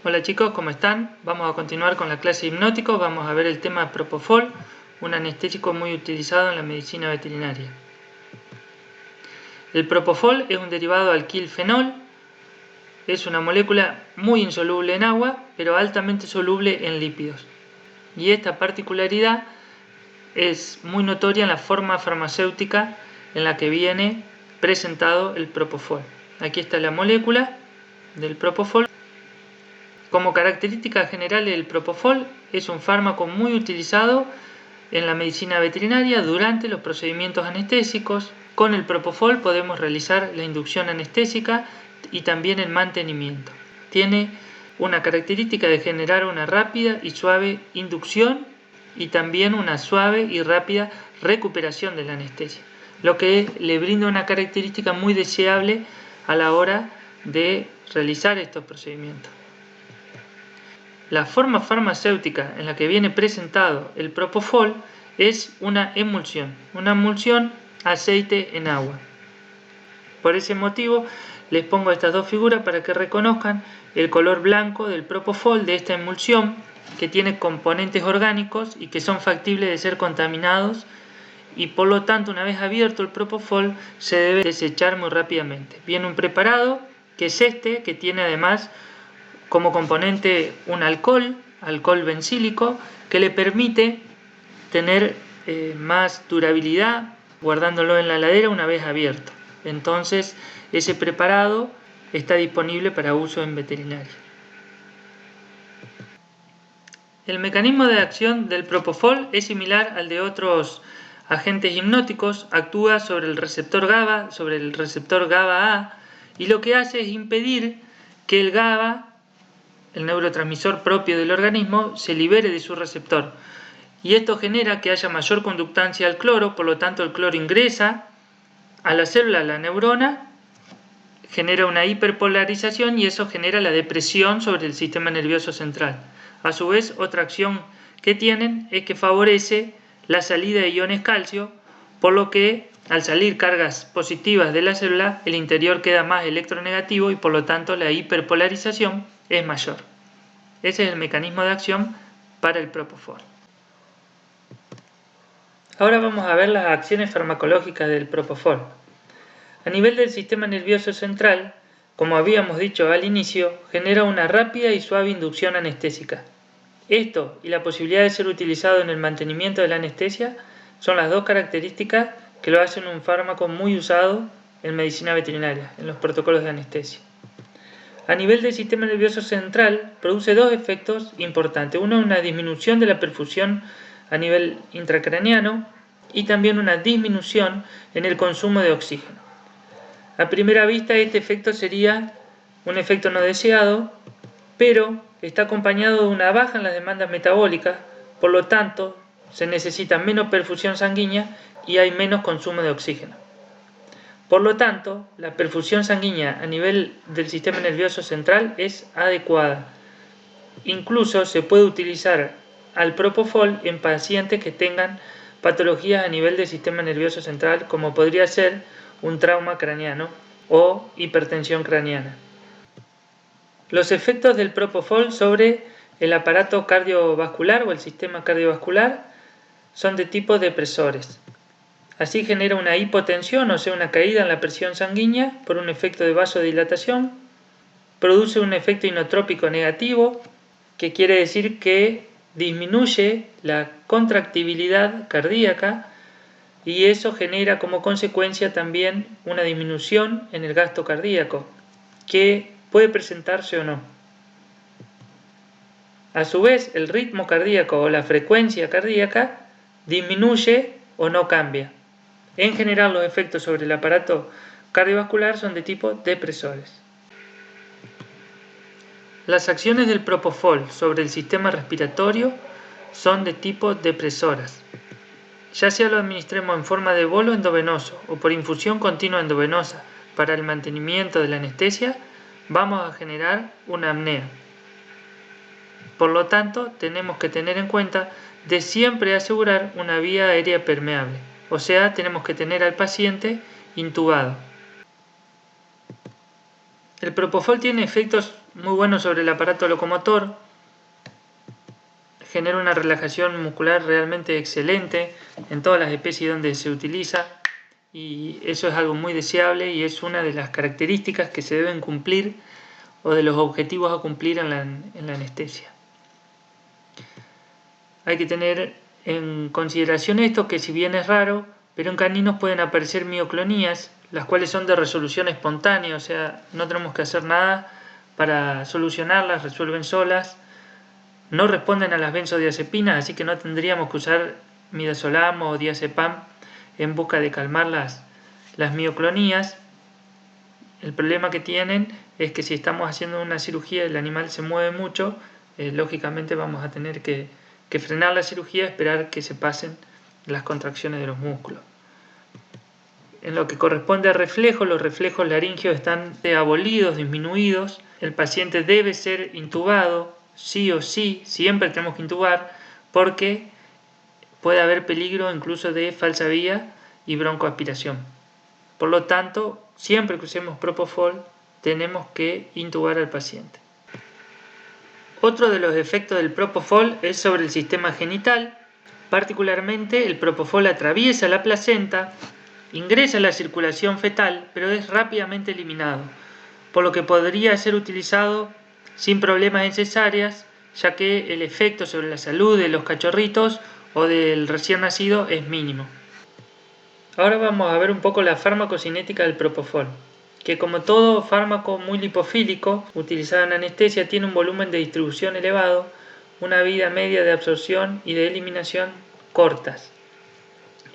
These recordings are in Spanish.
Hola chicos, ¿cómo están? Vamos a continuar con la clase de hipnótico. Vamos a ver el tema Propofol, un anestésico muy utilizado en la medicina veterinaria. El Propofol es un derivado de alquilfenol. Es una molécula muy insoluble en agua, pero altamente soluble en lípidos. Y esta particularidad es muy notoria en la forma farmacéutica en la que viene presentado el Propofol. Aquí está la molécula del Propofol. Como característica general, el Propofol es un fármaco muy utilizado en la medicina veterinaria durante los procedimientos anestésicos. Con el Propofol podemos realizar la inducción anestésica y también el mantenimiento. Tiene una característica de generar una rápida y suave inducción y también una suave y rápida recuperación de la anestesia, lo que le brinda una característica muy deseable a la hora de realizar estos procedimientos. La forma farmacéutica en la que viene presentado el Propofol es una emulsión aceite en agua. Por ese motivo les pongo estas dos figuras para que reconozcan el color blanco del Propofol, de esta emulsión que tiene componentes orgánicos y que son factibles de ser contaminados, y por lo tanto una vez abierto el Propofol se debe desechar muy rápidamente. Viene un preparado que es este, que tiene además como componente un alcohol bencílico, que le permite tener más durabilidad guardándolo en la heladera una vez abierto. Entonces ese preparado está disponible para uso en veterinaria. El mecanismo de acción del Propofol es similar al de otros agentes hipnóticos. Actúa sobre el receptor GABA, sobre el receptor GABA-A, y lo que hace es impedir que el GABA, el neurotransmisor propio del organismo, se libere de su receptor, y esto genera que haya mayor conductancia al cloro. Por lo tanto el cloro ingresa a la célula, a la neurona, genera una hiperpolarización y eso genera la depresión sobre el sistema nervioso central. A su vez, otra acción que tienen es que favorece la salida de iones calcio, por lo que al salir cargas positivas de la célula, el interior queda más electronegativo y por lo tanto la hiperpolarización es mayor. Ese es el mecanismo de acción para el Propofol. Ahora vamos a ver las acciones farmacológicas del Propofol. A nivel del sistema nervioso central, como habíamos dicho al inicio, genera una rápida y suave inducción anestésica. Esto y la posibilidad de ser utilizado en el mantenimiento de la anestesia son las dos características que lo hacen un fármaco muy usado en medicina veterinaria, en los protocolos de anestesia. A nivel del sistema nervioso central, produce dos efectos importantes. Uno, una disminución de la perfusión a nivel intracraneano y también una disminución en el consumo de oxígeno. A primera vista este efecto sería un efecto no deseado, pero está acompañado de una baja en las demandas metabólicas, por lo tanto se necesita menos perfusión sanguínea y hay menos consumo de oxígeno. Por lo tanto, la perfusión sanguínea a nivel del sistema nervioso central es adecuada. Incluso se puede utilizar al Propofol en pacientes que tengan patologías a nivel del sistema nervioso central, como podría ser un trauma craneano o hipertensión craneana. Los efectos del Propofol sobre el aparato cardiovascular o el sistema cardiovascular son de tipo depresores. Así genera una hipotensión, o sea, una caída en la presión sanguínea por un efecto de vasodilatación. Produce un efecto inotrópico negativo, que quiere decir que disminuye la contractibilidad cardíaca y eso genera como consecuencia también una disminución en el gasto cardíaco, que puede presentarse o no. A su vez, el ritmo cardíaco o la frecuencia cardíaca disminuye o no cambia. En general, los efectos sobre el aparato cardiovascular son de tipo depresores. Las acciones del Propofol sobre el sistema respiratorio son de tipo depresoras. Ya sea lo administremos en forma de bolo endovenoso o por infusión continua endovenosa para el mantenimiento de la anestesia, vamos a generar una apnea. Por lo tanto, tenemos que tener en cuenta de siempre asegurar una vía aérea permeable, o sea, tenemos que tener al paciente intubado. El Propofol tiene efectos muy bueno sobre el aparato locomotor, genera una relajación muscular realmente excelente en todas las especies donde se utiliza, y eso es algo muy deseable y es una de las características que se deben cumplir o de los objetivos a cumplir en la anestesia. Hay que tener en consideración esto, que si bien es raro, pero en caninos pueden aparecer mioclonías, las cuales son de resolución espontánea, o sea, no tenemos que hacer nada para solucionarlas, resuelven solas, no responden a las benzodiazepinas, así que no tendríamos que usar midazolam o diazepam en busca de calmar las mioclonías. El problema que tienen es que si estamos haciendo una cirugía y el animal se mueve mucho, lógicamente vamos a tener que frenar la cirugía y esperar que se pasen las contracciones de los músculos. En lo que corresponde a reflejos, los reflejos laringeos están abolidos, disminuidos. El paciente debe ser intubado, sí o sí, siempre tenemos que intubar, porque puede haber peligro incluso de falsa vía y broncoaspiración. Por lo tanto, siempre que usemos propofol, tenemos que intubar al paciente. Otro de los efectos del propofol es sobre el sistema genital. Particularmente, el propofol atraviesa la placenta, ingresa a la circulación fetal, pero es rápidamente eliminado, por lo que podría ser utilizado sin problemas en cesáreas, ya que el efecto sobre la salud de los cachorritos o del recién nacido es mínimo. Ahora vamos a ver un poco la farmacocinética del propofol, que como todo fármaco muy lipofílico utilizado en anestesia tiene un volumen de distribución elevado, una vida media de absorción y de eliminación cortas.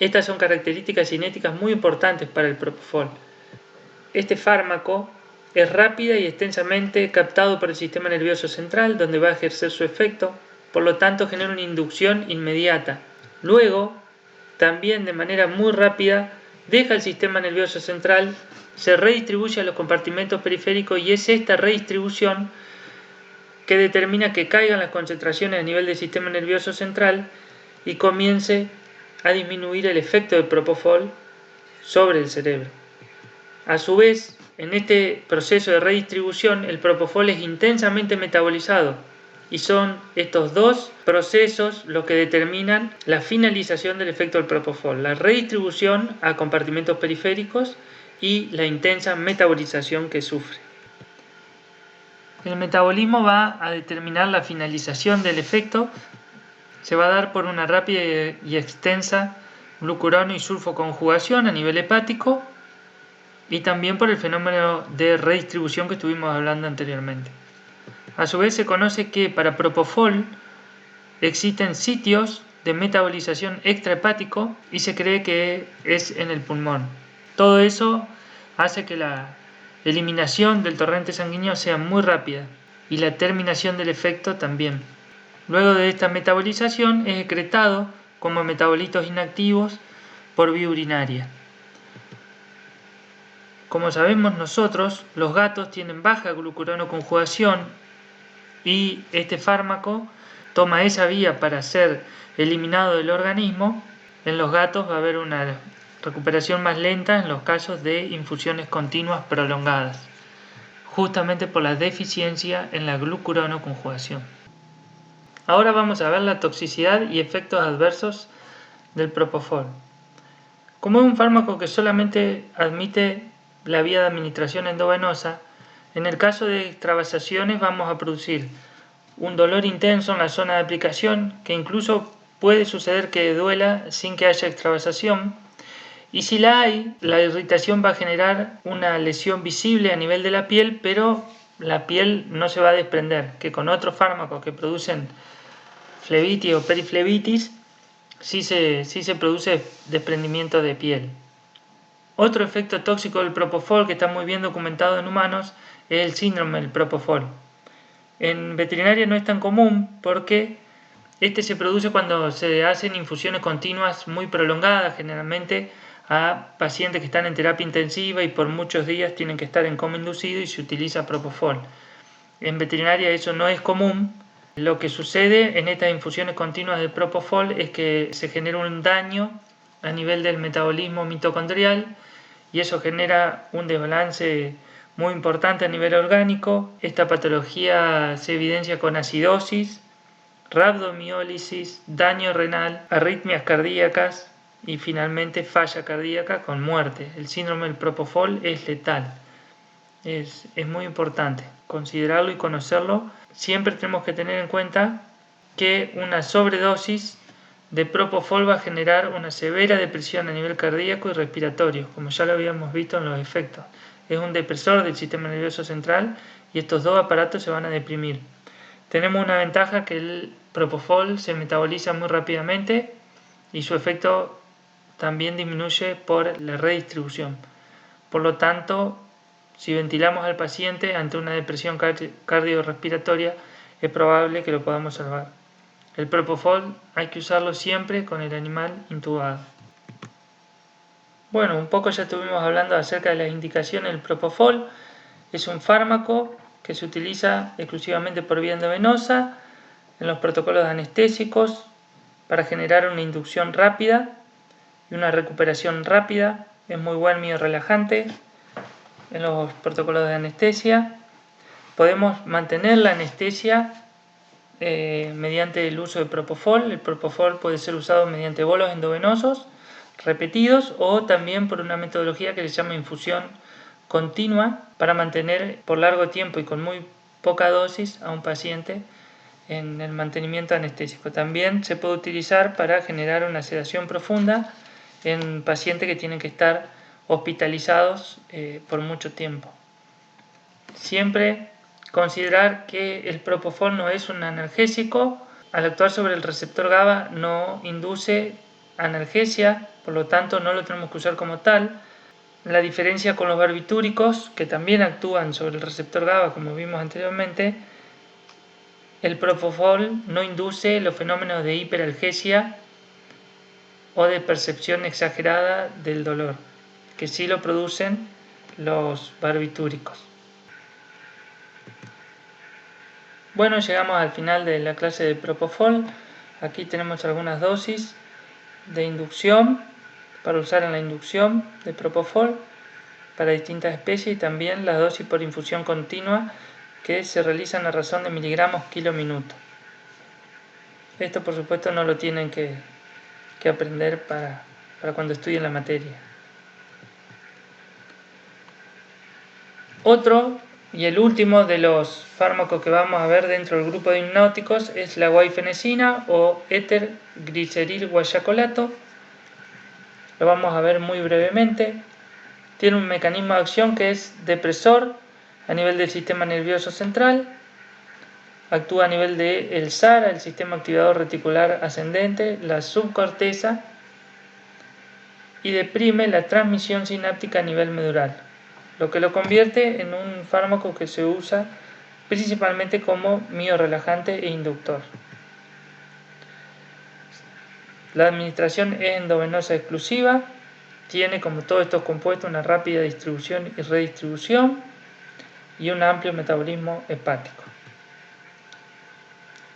Estas son características cinéticas muy importantes para el propofol. Este fármaco es rápida y extensamente captado por el sistema nervioso central, donde va a ejercer su efecto, por lo tanto genera una inducción inmediata. Luego, también de manera muy rápida, deja el sistema nervioso central, se redistribuye a los compartimentos periféricos y es esta redistribución que determina que caigan las concentraciones a nivel del sistema nervioso central y comience a disminuir el efecto del propofol sobre el cerebro. A su vez, en este proceso de redistribución, el propofol es intensamente metabolizado y son estos dos procesos los que determinan la finalización del efecto del propofol: la redistribución a compartimentos periféricos y la intensa metabolización que sufre. El metabolismo va a determinar la finalización del efecto. Se va a dar por una rápida y extensa glucurano y sulfoconjugación a nivel hepático y también por el fenómeno de redistribución que estuvimos hablando anteriormente. A su vez se conoce que para propofol existen sitios de metabolización extrahepático y se cree que es en el pulmón. Todo eso hace que la eliminación del torrente sanguíneo sea muy rápida y la terminación del efecto también. Luego de esta metabolización es excretado como metabolitos inactivos por vía urinaria. Como sabemos nosotros, los gatos tienen baja glucuronoconjugación y este fármaco toma esa vía para ser eliminado del organismo. En los gatos va a haber una recuperación más lenta en los casos de infusiones continuas prolongadas, justamente por la deficiencia en la glucuronoconjugación. Ahora vamos a ver la toxicidad y efectos adversos del propofol. Como es un fármaco que solamente admite la vía de administración endovenosa, en el caso de extravasaciones vamos a producir un dolor intenso en la zona de aplicación, que incluso puede suceder que duela sin que haya extravasación, y si la hay, la irritación va a generar una lesión visible a nivel de la piel, pero la piel no se va a desprender, que con otros fármacos que producen flebitis o periflebitis sí se produce desprendimiento de piel. Otro efecto tóxico del propofol que está muy bien documentado en humanos es el síndrome del propofol. En veterinaria no es tan común porque este se produce cuando se hacen infusiones continuas muy prolongadas, generalmente a pacientes que están en terapia intensiva y por muchos días tienen que estar en coma inducido y se utiliza propofol. En veterinaria eso no es común. Lo que sucede en estas infusiones continuas de propofol es que se genera un daño a nivel del metabolismo mitocondrial y eso genera un desbalance muy importante a nivel orgánico. Esta patología se evidencia con acidosis, rabdomiólisis, daño renal, arritmias cardíacas y finalmente falla cardíaca con muerte. El síndrome del propofol es letal. Es muy importante considerarlo y conocerlo. Siempre tenemos que tener en cuenta que una sobredosis de propofol va a generar una severa depresión a nivel cardíaco y respiratorio, como ya lo habíamos visto en los efectos. Es un depresor del sistema nervioso central y estos dos aparatos se van a deprimir. Tenemos una ventaja, que el propofol se metaboliza muy rápidamente y su efecto también disminuye por la redistribución. Por lo tanto, si ventilamos al paciente ante una depresión cardiorrespiratoria, es probable que lo podamos salvar. El propofol hay que usarlo siempre con el animal intubado. Bueno, un poco ya estuvimos hablando acerca de las indicaciones del propofol. Es un fármaco que se utiliza exclusivamente por vía endovenosa en los protocolos anestésicos para generar una inducción rápida y una recuperación rápida. Es muy buen miorrelajante en los protocolos de anestesia. Podemos mantener la anestesia mediante el uso de propofol. El propofol puede ser usado mediante bolos endovenosos repetidos o también por una metodología que se llama infusión continua para mantener por largo tiempo y con muy poca dosis a un paciente en el mantenimiento anestésico. También se puede utilizar para generar una sedación profunda en pacientes que tienen que estar hospitalizados por mucho tiempo. Siempre considerar que el propofol no es un analgésico. Al actuar sobre el receptor GABA no induce analgesia, por lo tanto no lo tenemos que usar como tal. La diferencia con los barbitúricos, que también actúan sobre el receptor GABA, como vimos anteriormente, el propofol no induce los fenómenos de hiperalgesia o de percepción exagerada del dolor, que sí lo producen los barbitúricos. Bueno, llegamos al final de la clase de propofol. Aquí tenemos algunas dosis de inducción para usar en la inducción de propofol para distintas especies y también las dosis por infusión continua que se realizan a razón de miligramos kilo minuto. Esto por supuesto no lo tienen que aprender para cuando estudien la materia. Otro y el último de los fármacos que vamos a ver dentro del grupo de hipnóticos es la guaifenesina o éter gliceril guayacolato. Lo vamos a ver muy brevemente. Tiene un mecanismo de acción que es depresor a nivel del sistema nervioso central. Actúa a nivel del SARA, el sistema activador reticular ascendente, la subcorteza, y deprime la transmisión sináptica a nivel medular, lo que lo convierte en un fármaco que se usa principalmente como miorrelajante e inductor. La administración es endovenosa exclusiva, tiene como todos estos compuestos una rápida distribución y redistribución y un amplio metabolismo hepático.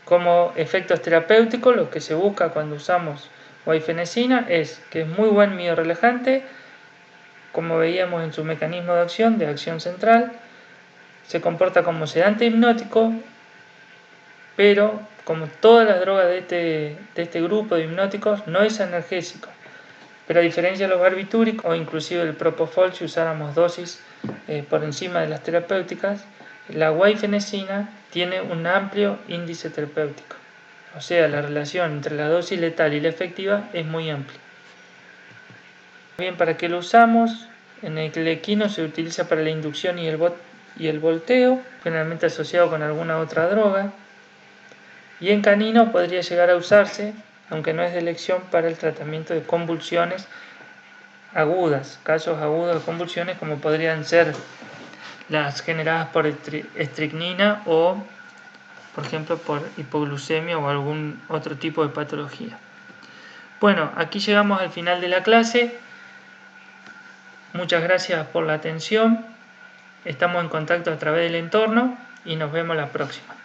Como efectos terapéuticos, lo que se busca cuando usamos guaifenesina es que es muy buen miorrelajante, como veíamos en su mecanismo de acción central, se comporta como sedante hipnótico, pero como todas las drogas de este grupo de hipnóticos no es analgésico. Pero a diferencia de los barbitúricos o inclusive el propofol, si usáramos dosis por encima de las terapéuticas, la guaifenesina tiene un amplio índice terapéutico. O sea, la relación entre la dosis letal y la efectiva es muy amplia. Bien, ¿para qué lo usamos? En el equino se utiliza para la inducción y el volteo, generalmente asociado con alguna otra droga. Y en canino podría llegar a usarse, aunque no es de elección, para el tratamiento de convulsiones agudas, casos agudos de convulsiones como podrían ser las generadas por estricnina o, por ejemplo, por hipoglucemia o algún otro tipo de patología. Bueno, aquí llegamos al final de la clase. Muchas gracias por la atención. Estamos en contacto a través del entorno y nos vemos la próxima.